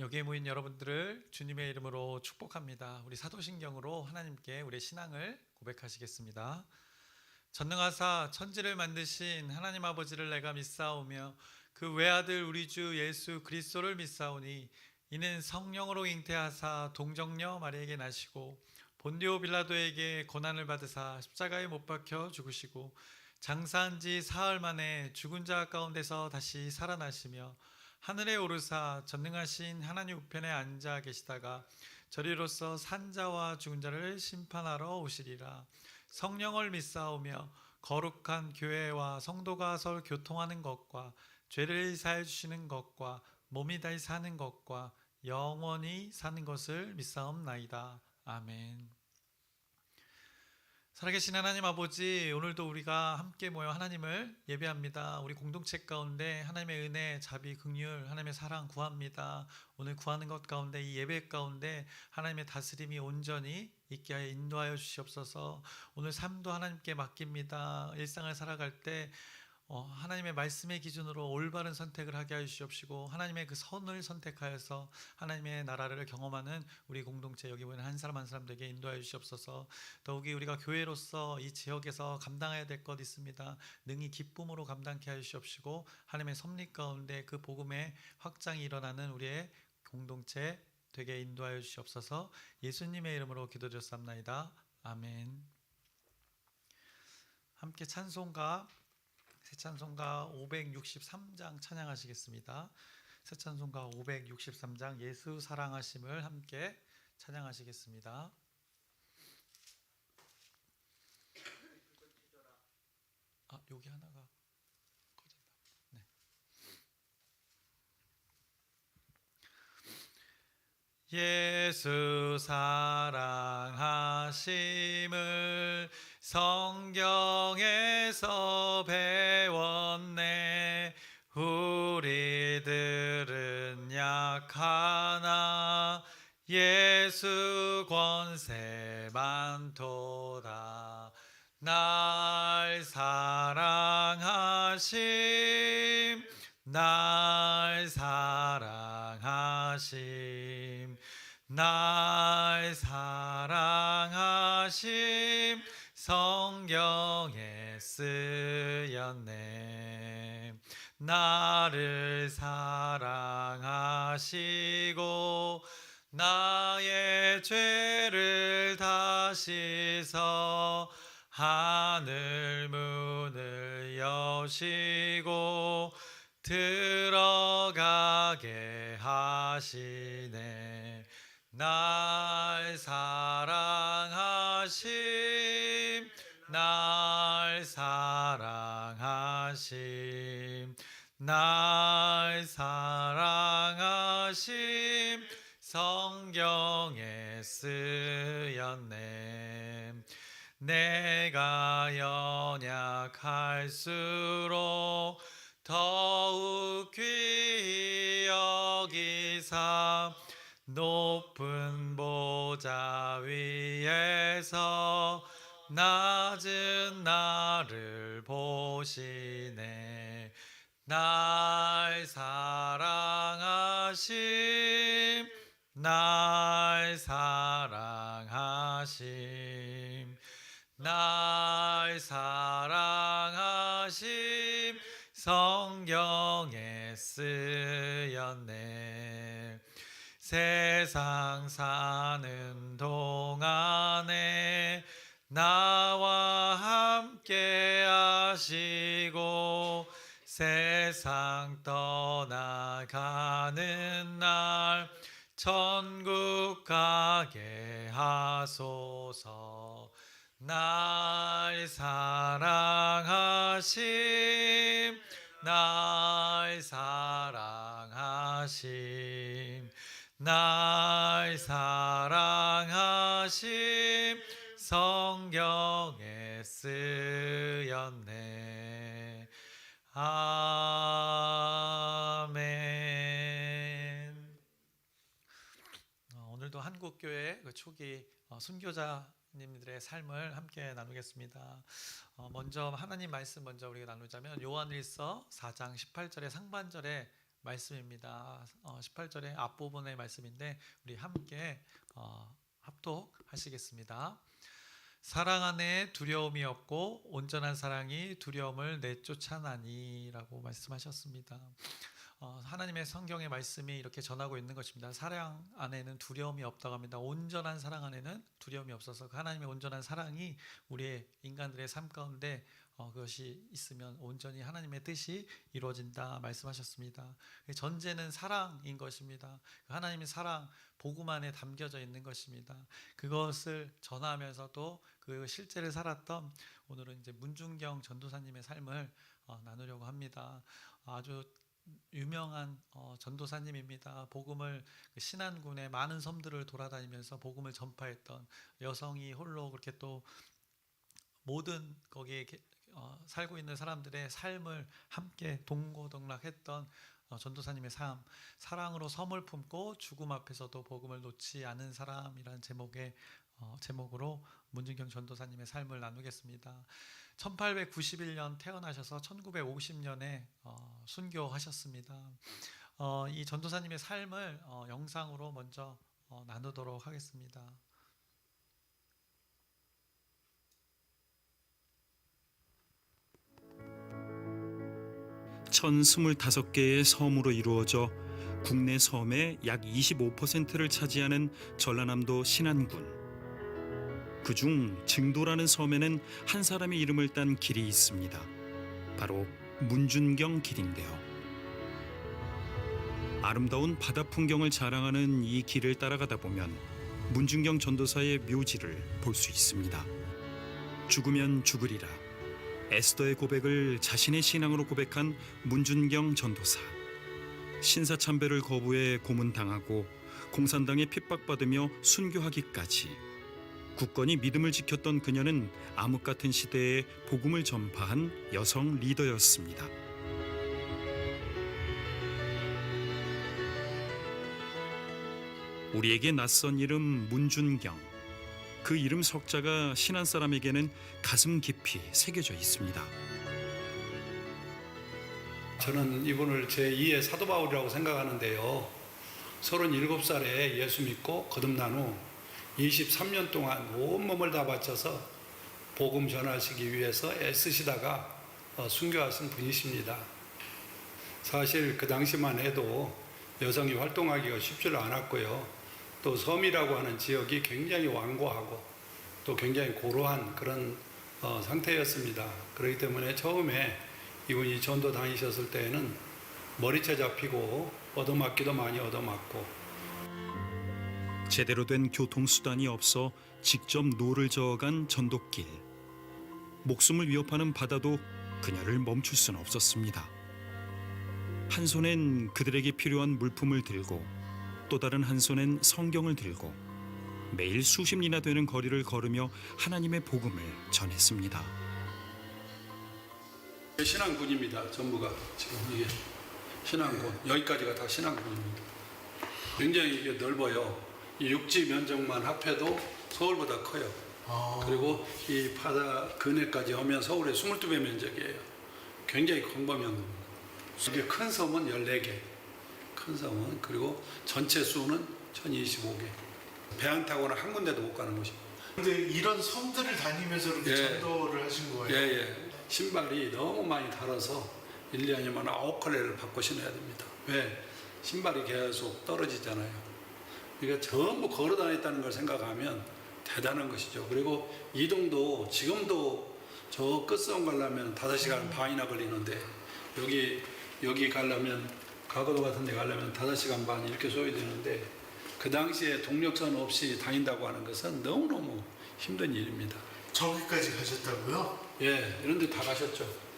여기에 모인 여러분들을 주님의 이름으로 축복합니다. 우리 사도신경으로 하나님께 우리의 신앙을 고백하시겠습니다. 전능하사 천지를 만드신 하나님 아버지를 내가 믿사오며 그 외아들 우리 주 예수 그리스도를 믿사오니 이는 성령으로 잉태하사 동정녀 마리에게 나시고 본디오 빌라도에게 고난을 받으사 십자가에 못 박혀 죽으시고 장사한 지 사흘 만에 죽은 자 가운데서 다시 살아나시며 하늘에 오르사 전능하신 하나님 우편에 앉아 계시다가 저리로서 산자와 죽은 자를 심판하러 오시리라. 성령을 믿사오며 거룩한 교회와 성도가 서로 교통하는 것과 죄를 사해 주시는 것과 몸이 다시 사는 것과 영원히 사는 것을 믿사옵나이다. 아멘. 살아계신 하나님 아버지, 오늘도 우리가 함께 모여 하나님을 예배합니다. 우리 공동체 가운데 하나님의 은혜, 자비, 긍휼, 하나님의 사랑 구합니다. 오늘 구하는 것 가운데 이 예배 가운데 하나님의 다스림이 온전히 있게 하여 인도하여 주시옵소서. 오늘 삶도 하나님께 맡깁니다. 일상을 살아갈 때 하나님의 말씀의 기준으로 올바른 선택을 하게 하여 주시옵시고 하나님의 그 선을 선택하여서 하나님의 나라를 경험하는 우리 공동체 여기 보이는 한 사람 한 사람들에게 인도하여 주시옵소서. 더욱이 우리가 교회로서 이 지역에서 감당해야 될 것 있습니다. 능히 기쁨으로 감당케 하여 주시옵시고 하나님의 섭리 가운데 그 복음의 확장이 일어나는 우리의 공동체 되게 인도하여 주시옵소서. 예수님의 이름으로 기도드렸사옵나이다. 아멘. 함께 찬송가 새 찬송가 563장 찬양하시겠습니다. 새 찬송가 563장 예수 사랑하심을 함께 찬양하시겠습니다. 여기 하나가 꺼진다. 네. 예수 사랑하심을 성경에서 배웠네. 우리들은 약하나 예수 권세 많도다. 날 사랑하심 날 사랑하심 날 사랑하심 성경에 쓰였네. 나를 사랑하시고 나의 죄를 다 씻어 하늘 문을 여시고 들어가게 하시네. 날 사랑하심 날 사랑하심 날 사랑하심 성경에 쓰였네. 내가 연약할수록 더욱 귀히 여기사 높은 보좌 위에서 낮은 나를 보시네. 날 사랑하심 날 사랑하심 날 사랑하심 성경에 쓰였네. 세상 사는 동안에 나와 함께 하시고 세상 떠나가는 날 천국 가게 하소서. 날 사랑하심 날 사랑하심 날 사랑하심 성경에 쓰였네. 아멘. 오늘도 한국교회 그 초기 순교자님들의 삶을 함께 나누겠습니다. 먼저 하나님 말씀 먼저 우리가 나누자면 요한일서 4장 18절의 상반절에 말씀입니다. 18절의 앞부분의 말씀인데 우리 함께 합독하시겠습니다. 사랑 안에 두려움이 없고 온전한 사랑이 두려움을 내쫓아나니라고 말씀하셨습니다. 하나님의 성경의 말씀이 이렇게 전하고 있는 것입니다. 사랑 안에는 두려움이 없다고 합니다. 온전한 사랑 안에는 두려움이 없어서 하나님의 온전한 사랑이 우리의 인간들의 삶 가운데 그것이 있으면 온전히 하나님의 뜻이 이루어진다 말씀하셨습니다. 전제는 사랑인 것입니다. 하나님의 사랑 복음 안에 담겨져 있는 것입니다. 그것을 전하면서도 그 실제를 살았던 오늘은 이제 문준경 전도사님의 삶을 나누려고 합니다. 아주 유명한 전도사님입니다. 복음을 신안군의 많은 섬들을 돌아다니면서 복음을 전파했던 여성이 홀로 그렇게 또 모든 거기에 살고 있는 사람들의 삶을 함께 동고동락했던 전도사님의 삶, 사랑으로 섬을 품고 죽음 앞에서도 복음을 놓지 않은 사람이라는 제목으로 문준경 전도사님의 삶을 나누겠습니다. 1891년 태어나셔서 1950년에 순교하셨습니다. 이 전도사님의 삶을 영상으로 먼저 나누도록 하겠습니다. (1025) 섬으로 이루어져 국내 섬의 약 25%를 차지하는 전라남도 신안군. 그중 증도라는 섬에는 한 사람의 이름을 딴 길이 있습니다. 바로 문준경 길인데요. 아름다운 바다 풍경을 자랑하는 이 길을 따라가다 보면 문준경 전도사의 묘지를 볼 수 있습니다. 죽으면 죽으리라. 에스더의 고백을 자신의 신앙으로 고백한 문준경 전도사. 신사참배를 거부해 고문당하고 공산당에 핍박받으며 순교하기까지 굳건히 믿음을 지켰던 그녀는 암흑 같은 시대에 복음을 전파한 여성 리더였습니다. 우리에게 낯선 이름 문준경. 그 이름 석자가 신안 사람에게는 가슴 깊이 새겨져 있습니다. 저는 이분을 제2의 사도 바울이라고 생각하는데요. 37살에 예수 믿고 거듭난 후 23년 동안 온몸을 다 바쳐서 복음 전하시기 위해서 애쓰시다가 순교하신 분이십니다. 사실 그 당시만 해도 여성이 활동하기가 쉽지 않았고요. 또 섬이라고 하는 지역이 굉장히 완고하고 또 굉장히 고루한 그런 상태였습니다. 그렇기 때문에 처음에 이분이 전도 다니셨을 때에는 머리채 잡히고 얻어맞기도 많이 얻어맞고 제대로 된 교통수단이 없어 직접 노를 저어간 전도길. 목숨을 위협하는 바다도 그녀를 멈출 수는 없었습니다. 한 손엔 그들에게 필요한 물품을 들고 또 다른 한 손엔 성경을 들고 매일 수십 리나 되는 거리를 걸으며 하나님의 복음을 전했습니다. 신안군입니다. 전부가 지금 이게 신안군, 여기까지가 다 신안군입니다. 굉장히 이게 넓어요. 이 육지 면적만 합해도 서울보다 커요. 그리고 이 바다 근해까지 오면 서울의 22배 면적이에요. 굉장히 광범위한 겁니다. 이게 큰 섬은 14개, 큰 섬은. 그리고 전체 수는 1025개. 배 안 타고는 한 군데도 못 가는 곳입니다. 근데 이런 섬들을 다니면서 이렇게 전도를 하신 거예요? 예. 신발이 너무 많이 닳아서 1, 2년이면 9컬레를 바꿔 신어야 됩니다. 왜? 신발이 계속 떨어지잖아요. 그러니까 전부 걸어 다녔다는 걸 생각하면 대단한 것이죠. 그리고 이동도 지금도 저 끝섬 가려면 5시간 반이나 걸리는데 여기 가려면 가거도 같은 데 가려면 5시간 반 이렇게 소요되는데 그 당시에 동력선 없이 다닌다고 하는 것은 너무너무 힘든 일입니다. 저기까지 가셨다고요? 예, 이런 데 다 가셨죠.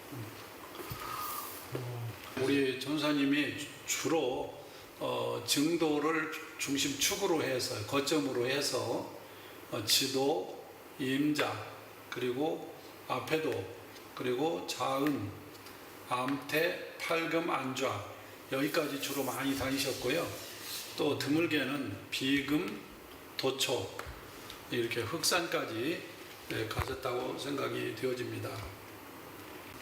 우리 전사님이 주로 증도를 중심 축으로 해서 거점으로 해서 지도, 임자, 그리고 아페도, 그리고 자은, 암태, 팔금, 안좌 여기까지 주로 많이 다니셨고요. 또 드물게는 비금, 도초 이렇게 흑산까지 가셨다고 생각이 되어집니다.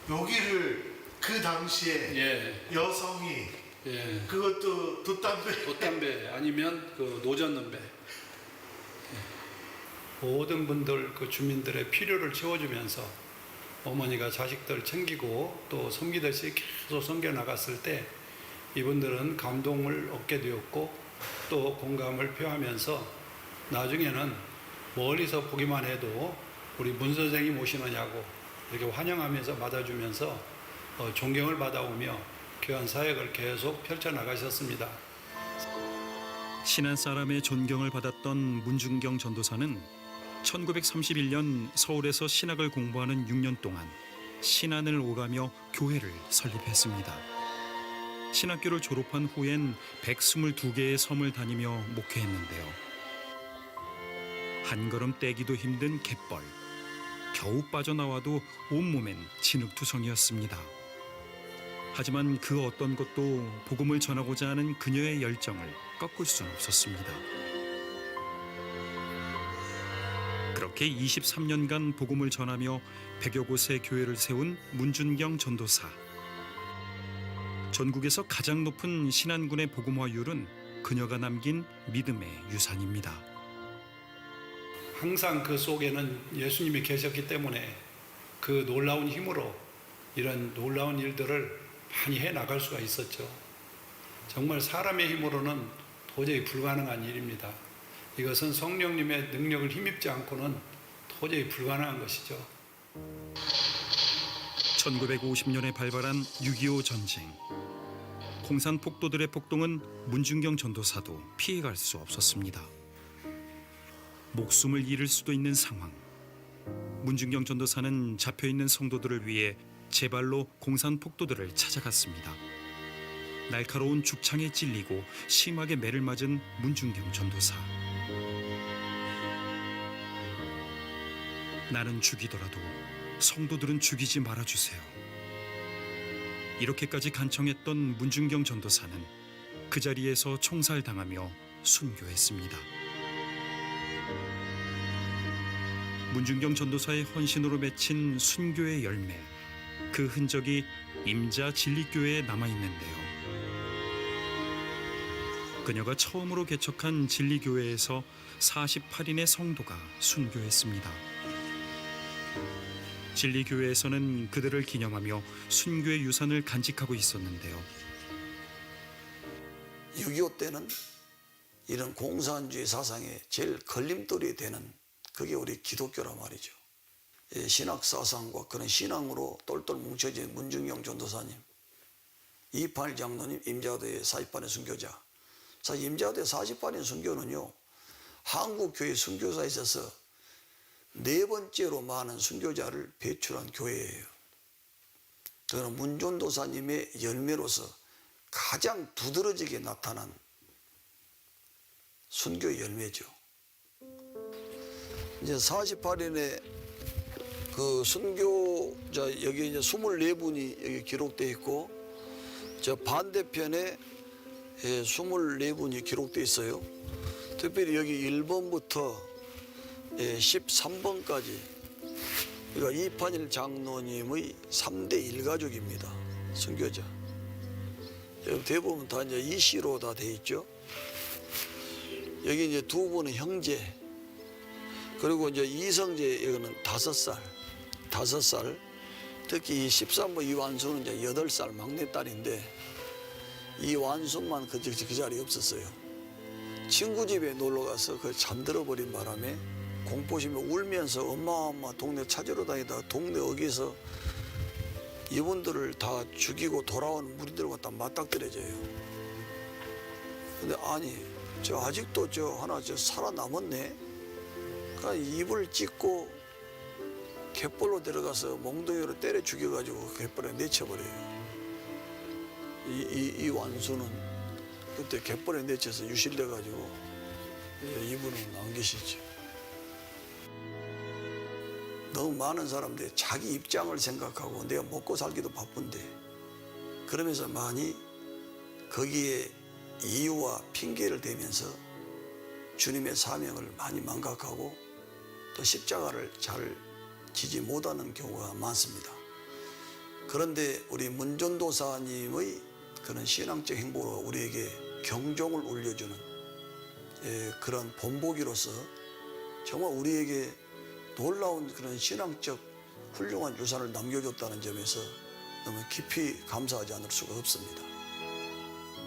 여기를 그 당시에 여성이 예. 그것도 돛담배. 돛담배 아니면 그 노젓는배. 모든 분들 그 주민들의 필요를 채워주면서 어머니가 자식들 챙기고 또 섬기듯이 계속 섬겨 나갔을 때 이분들은 감동을 얻게 되었고 또 공감을 표하면서 나중에는 멀리서 보기만 해도 우리 문 선생님 오시느냐고 이렇게 환영하면서 맞아주면서 존경을 받아오며 교환 사역을 계속 펼쳐나가셨습니다. 신안 사람의 존경을 받았던 문중경 전도사는 1931년 서울에서 신학을 공부하는 6년 동안 신안을 오가며 교회를 설립했습니다. 신학교를 졸업한 후엔 122개의 섬을 다니며 목회했는데요. 한 걸음 떼기도 힘든 갯벌, 겨우 빠져나와도 온몸엔 진흙투성이었습니다. 하지만 그 어떤 것도 복음을 전하고자 하는 그녀의 열정을 꺾을 수는 없었습니다. 그렇게 23년간 복음을 전하며 100여 곳의 교회를 세운 문준경 전도사. 전국에서 가장 높은 신안군의 복음화율은 그녀가 남긴 믿음의 유산입니다. 항상 그 속에는 예수님이 계셨기 때문에 그 놀라운 힘으로 이런 놀라운 일들을 많이 해나갈 수가 있었죠. 정말 사람의 힘으로는 도저히 불가능한 일입니다. 이것은 성령님의 능력을 힘입지 않고는 도저히 불가능한 것이죠. 1950년에 발발한 6.25 전쟁. 공산 폭도들의 폭동은 문준경 전도사도 피해갈 수 없었습니다. 목숨을 잃을 수도 있는 상황. 문준경 전도사는 잡혀있는 성도들을 위해 제 발로 공산 폭도들을 찾아갔습니다. 날카로운 죽창에 찔리고 심하게 매를 맞은 문준경 전도사. 나는 죽이더라도 성도들은 죽이지 말아주세요. 이렇게까지 간청했던 문준경 전도사는 그 자리에서 총살당하며 순교했습니다. 문준경 전도사의 헌신으로 맺힌 순교의 열매, 그 흔적이 임자 진리교회에 남아있는데요. 그녀가 처음으로 개척한 진리교회에서 48인의 성도가 순교했습니다. 진리교회에서는 그들을 기념하며 순교의 유산을 간직하고 있었는데요. 6.25 때는 이런 공산주의 사상에 제일 걸림돌이 되는 그게 우리 기독교란 말이죠. 신학 사상과 그런 신앙으로 똘똘 뭉쳐진 문준경 전도사님, 이판일 장로님, 임자도의 48인 순교자. 사실 임자도의 48인 순교는요, 한국교회 순교사에 있어서 네 번째로 많은 순교자를 배출한 교회예요. 그는 문전도사님의 열매로서 가장 두드러지게 나타난 순교의 열매죠. 이제 48인의 그 순교자 여기 이제 24분이 여기 기록되어 있고 저 반대편에 24분이 기록되어 있어요. 특별히 여기 1번부터 13번까지 그러니까 이판일 장로님의 3대 1가족입니다. 순교자. 여기 대부분 다 이제 이씨로 다 돼 있죠. 여기 이제 두 분은 형제. 그리고 이제 이성재 여기는 5살. 특히 이 13번 이완수는 이제 8살 막내딸인데 이완수만 그 자리에 없었어요. 친구 집에 놀러 가서 그 잠들어 버린 바람에 공포심에 울면서 엄마 동네 찾으러 다니다가 동네 어귀에서 이분들을 다 죽이고 돌아오는 무리들과 다 맞닥뜨려져요. 근데 아니 저 아직도 저 하나 저 살아남았네. 그러니까 입을 찢고 갯벌로 들어가서 몽둥이로 때려 죽여가지고 갯벌에 내쳐버려요. 이 완수는 그때 갯벌에 내쳐서 유실돼가지고 이분은 안 계시죠. 너무 많은 사람들이 자기 입장을 생각하고 내가 먹고 살기도 바쁜데 그러면서 많이 거기에 이유와 핑계를 대면서 주님의 사명을 많이 망각하고 또 십자가를 잘 지지 못하는 경우가 많습니다. 그런데 우리 문전도사님의 그런 신앙적 행보로 우리에게 경종을 울려주는 그런 본보기로서 정말 우리에게 놀라운 그런 신앙적 훌륭한 유산을 남겨줬다는 점에서 너무 깊이 감사하지 않을 수가 없습니다.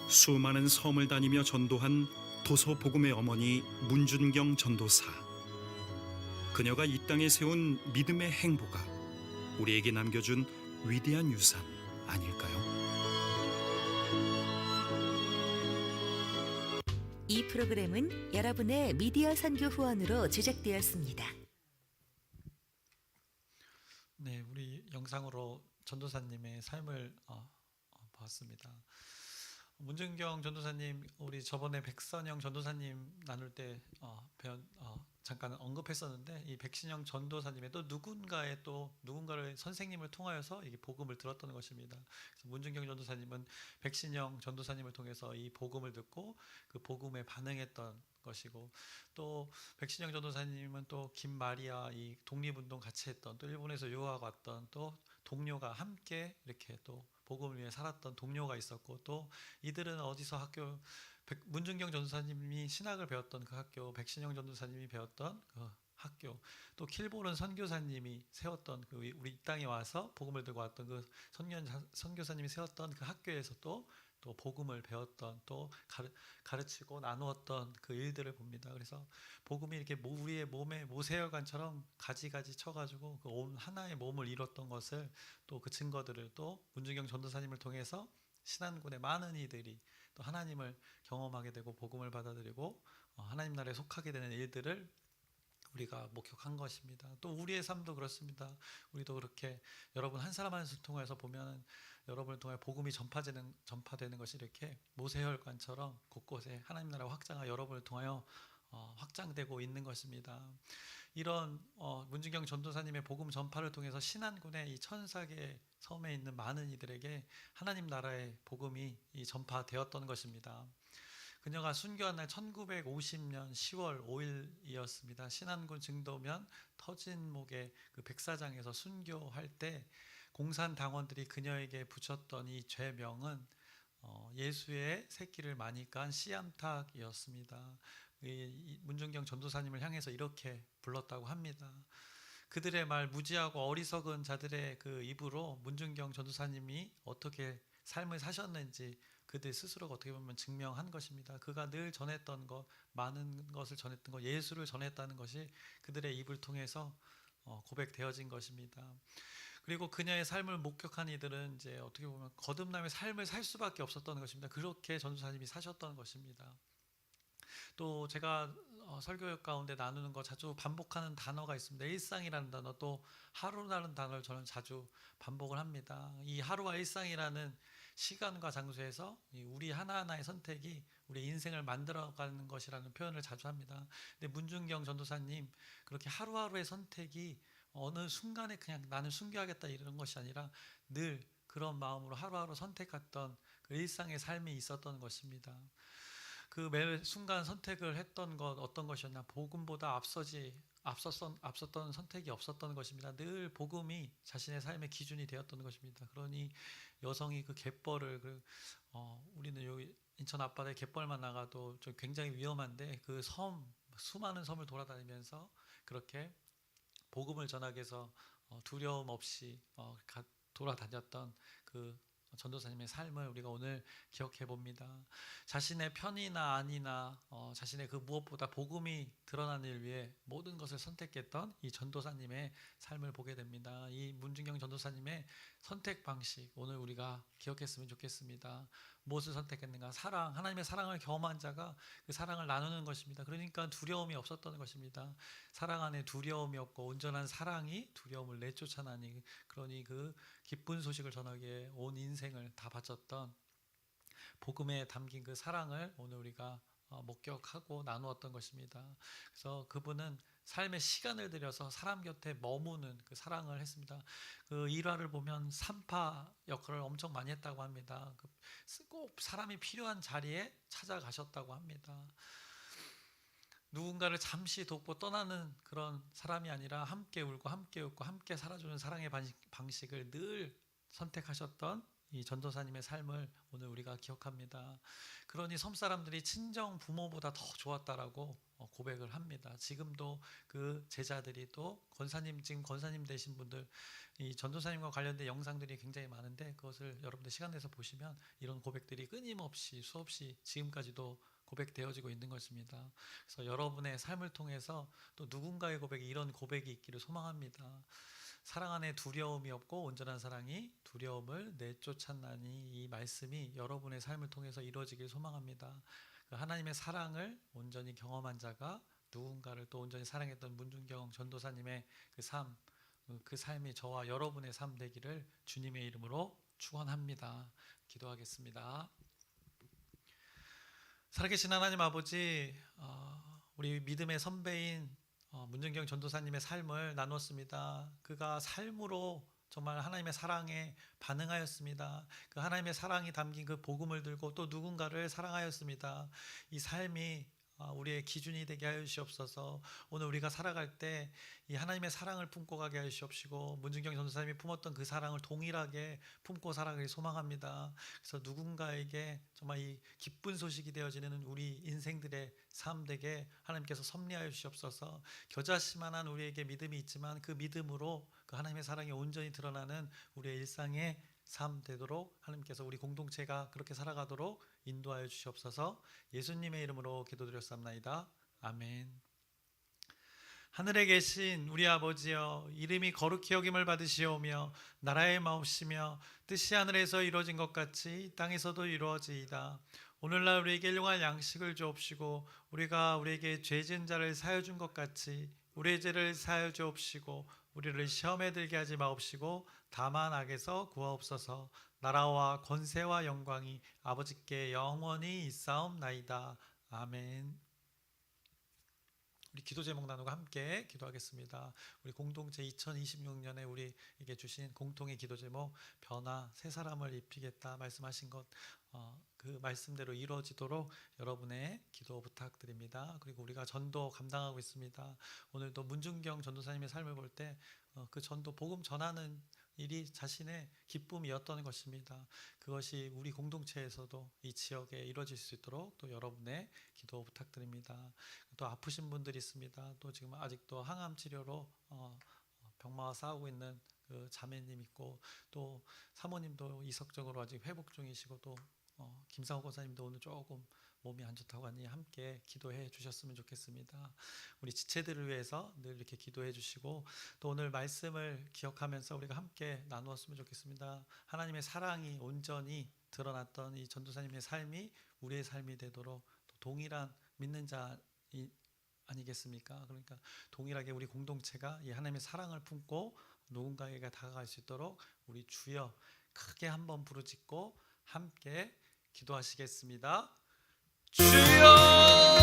수많은 섬을 다니며 전도한 도서 복음의 어머니 문준경 전도사. 그녀가 이 땅에 세운 믿음의 행보가 우리에게 남겨준 위대한 유산 아닐까요? 이 프로그램은 여러분의 미디어 선교 후원으로 제작되었습니다. 네, 우리 영상으로 전도사님의 삶을 봤습니다. 문준경 전도사님, 우리 저번에 백선영 전도사님 나눌 때 잠깐 언급했었는데, 이 백신영 전도사님의 또 누군가를 선생님을 통하여서 이게 복음을 들었던 것입니다. 그래서 문준경 전도사님은 백신영 전도사님을 통해서 이 복음을 듣고 그 복음에 반응했던 것이고, 또 백신영 전도사님은 또 김마리아 이 독립운동 같이 했던, 또 일본에서 유학 왔던 또 동료가 함께 이렇게 또 복음을 위해 살았던 동료가 있었고, 또 이들은 어디서 문준경 전도사님이 신학을 배웠던 그 학교, 백신영 전도사님이 배웠던 그 학교, 또 킬보른 선교사님이 세웠던 우리 이 땅에 와서 복음을 들고 왔던 그 선교사님이 세웠던 그 학교에서 또 복음을 배웠던, 또 가르치고 나누었던 그 일들을 봅니다. 그래서 복음이 이렇게 우리의 몸에 모세혈관처럼 가지가지 쳐가지고 그 온 하나의 몸을 이뤘던 것을, 또 그 증거들을 또 문준경 전도사님을 통해서 신안군의 많은 이들이 또 하나님을 경험하게 되고 복음을 받아들이고 하나님 나라에 속하게 되는 일들을 우리가 목격한 것입니다. 또 우리의 삶도 그렇습니다. 우리도 그렇게 여러분 한 사람 한 사람 통해서 보면 여러분을 통해 복음이 전파되는 것이 이렇게 모세혈관처럼 곳곳에 하나님 나라 확장과 여러분을 통하여 확장되고 있는 것입니다. 이런 문준경 전도사님의 복음 전파를 통해서 신안군의 이 1000개 섬에 있는 많은 이들에게 하나님 나라의 복음이 전파되었던 것입니다. 그녀가 순교한 날 1950년 10월 5일이었습니다. 신안군 증도면 터진목의 그 백사장에서 순교할 때 공산당원들이 그녀에게 붙였던 이 죄명은 예수의 새끼를 많이 깐 씨암탉이었습니다. 문준경 전도사님을 향해서 이렇게 불렀다고 합니다. 그들의 말, 무지하고 어리석은 자들의 그 입으로 문준경 전도사님이 어떻게 삶을 사셨는지 그들 스스로가 어떻게 보면 증명한 것입니다. 그가 늘 전했던 것, 많은 것을 전했던 것, 예수를 전했다는 것이 그들의 입을 통해서 고백되어진 것입니다. 그리고 그녀의 삶을 목격한 이들은 이제 어떻게 보면 거듭남의 삶을 살 수밖에 없었던 것입니다. 그렇게 전도사님이 사셨던 것입니다. 또 제가 설교 가운데 나누는 거 자주 반복하는 단어가 있습니다. 일상이라는 단어, 또 하루라는 단어를 저는 자주 반복을 합니다. 이 하루와 일상이라는 시간과 장소에서 우리 하나하나의 선택이 우리 인생을 만들어가는 것이라는 표현을 자주 합니다. 근데 문준경 전도사님 그렇게 하루하루의 선택이 어느 순간에 그냥 나는 순교하겠다 이런 것이 아니라 늘 그런 마음으로 하루하루 선택했던 그 일상의 삶이 있었던 것입니다. 그 매 순간 선택을 했던 것 어떤 것이었나? 복음보다 앞섰던 선택이 없었던 것입니다. 늘 복음이 자신의 삶의 기준이 되었던 것입니다. 그러니 여성이 그 갯벌을 우리는 여기 인천 앞바다에 갯벌만 나가도 좀 굉장히 위험한데 그 수많은 섬을 돌아다니면서 그렇게 복음을 전하기 위해서 두려움 없이 돌아다녔던 그 전도사님의 삶을 우리가 오늘 기억해 봅니다. 자신의 편이나 아니나 자신의 그 무엇보다 복음이 드러나는 일 위해 모든 것을 선택했던 이 전도사님의 삶을 보게 됩니다. 이 문준경 전도사님의 선택 방식 오늘 우리가 기억했으면 좋겠습니다. 무엇을 선택했는가? 사랑, 하나님의 사랑을 경험한 자가 그 사랑을 나누는 것입니다. 그러니까 두려움이 없었던 것입니다. 사랑 안에 두려움이 없고 온전한 사랑이 두려움을 내쫓아나니, 그러니 그 기쁜 소식을 전하기에 온 인생을 다 바쳤던 복음에 담긴 그 사랑을 오늘 우리가 목격하고 나누었던 것입니다. 그래서 그분은 삶의 시간을 들여서 사람 곁에 머무는 그 사랑을 했습니다. 그 일화를 보면 산파 역할을 엄청 많이 했다고 합니다. 꼭 사람이 필요한 자리에 찾아가셨다고 합니다. 누군가를 잠시 돕고 떠나는 그런 사람이 아니라 함께 울고 함께 웃고 함께 살아주는 사랑의 방식을 늘 선택하셨던 이 전도사님의 삶을 오늘 우리가 기억합니다. 그러니 섬 사람들이 친정 부모보다 더 좋았다라고 고백을 합니다. 지금도 그 제자들이 또 지금 권사님 되신 분들, 이 전도사님과 관련된 영상들이 굉장히 많은데 그것을 여러분들 시간 내서 보시면 이런 고백들이 끊임없이 수없이 지금까지도 고백되어지고 있는 것입니다. 그래서 여러분의 삶을 통해서 또 누군가의 고백이 이런 고백이 있기를 소망합니다. 사랑 안에 두려움이 없고 온전한 사랑이 두려움을 내쫓았나니, 이 말씀이 여러분의 삶을 통해서 이루어지길 소망합니다. 하나님의 사랑을 온전히 경험한 자가 누군가를 또 온전히 사랑했던 문준경 전도사님의 그 삶이 저와 여러분의 삶 되기를 주님의 이름으로 축원합니다. 기도하겠습니다. 살아계신 하나님 아버지, 우리 믿음의 선배인 문준경 전도사님의 삶을 나눴습니다. 그가 삶으로 정말 하나님의 사랑에 반응하였습니다. 그 하나님의 사랑이 담긴 그 복음을 들고 또 누군가를 사랑하였습니다. 이 삶이 우리의 기준이 되게 하여 주시옵소서. 오늘 우리가 살아갈 때 이 하나님의 사랑을 품고 가게 하여 주시옵시고, 문준경 전도사님이 품었던 그 사랑을 동일하게 품고 살아가길 소망합니다. 그래서 누군가에게 정말 이 기쁜 소식이 되어지는 우리 인생들의 삶 되게 하나님께서 섭리하여 주시옵소서. 겨자씨만한 우리에게 믿음이 있지만 그 믿음으로 그 하나님의 사랑이 온전히 드러나는 우리의 일상의 삶 되도록 하나님께서 우리 공동체가 그렇게 살아가도록 인도하여 주시옵소서. 예수님의 이름으로 기도드렸사옵나이다. 아멘. 하늘에 계신 우리 아버지여, 이름이 거룩히 여김을 받으시오며 나라의 마옵시며 뜻이 하늘에서 이루어진 것 같이 땅에서도 이루어지이다. 오늘날 우리에게 일용할 양식을 주옵시고 우리가 우리에게 죄 지은 자를 사하여 준 것 같이 우리의 죄를 사하여 주옵시고 우리를 시험에 들게 하지 마옵시고 다만 악에서 구하옵소서. 나라와 권세와 영광이 아버지께 영원히 있사옵나이다. 아멘. 우리 기도 제목 나누고 함께 기도하겠습니다. 우리 공동체 2026년에 우리에게 주신 공통의 기도 제목, 변화, 새 사람을 입히겠다 말씀하신 것, 그 말씀대로 이루어지도록 여러분의 기도 부탁드립니다. 그리고 우리가 전도 감당하고 있습니다. 오늘도 문준경 전도사님의 삶을 볼 때 그 전도 복음 전하는 일이 자신의 기쁨이었던 것입니다. 그것이 우리 공동체에서도 이 지역에 이루어질 수 있도록 또 여러분의 기도 부탁드립니다. 또 아프신 분들이 있습니다. 또 지금 아직도 항암 치료로 병마와 싸우고 있는 그 자매님 있고, 또 사모님도 이석적으로 아직 회복 중이시고, 또 김상호 권사님도 오늘 조금 몸이 안 좋다고 하니 함께 기도해 주셨으면 좋겠습니다. 우리 지체들을 위해서 늘 이렇게 기도해 주시고, 또 오늘 말씀을 기억하면서 우리가 함께 나누었으면 좋겠습니다. 하나님의 사랑이 온전히 드러났던 이 전도사님의 삶이 우리의 삶이 되도록 또 동일한 믿는 자 아니겠습니까? 그러니까 동일하게 우리 공동체가 이 하나님의 사랑을 품고 누군가에게 다가갈 수 있도록 우리 주여 크게 한번 부르짖고 함께 기도하시겠습니다. 주여!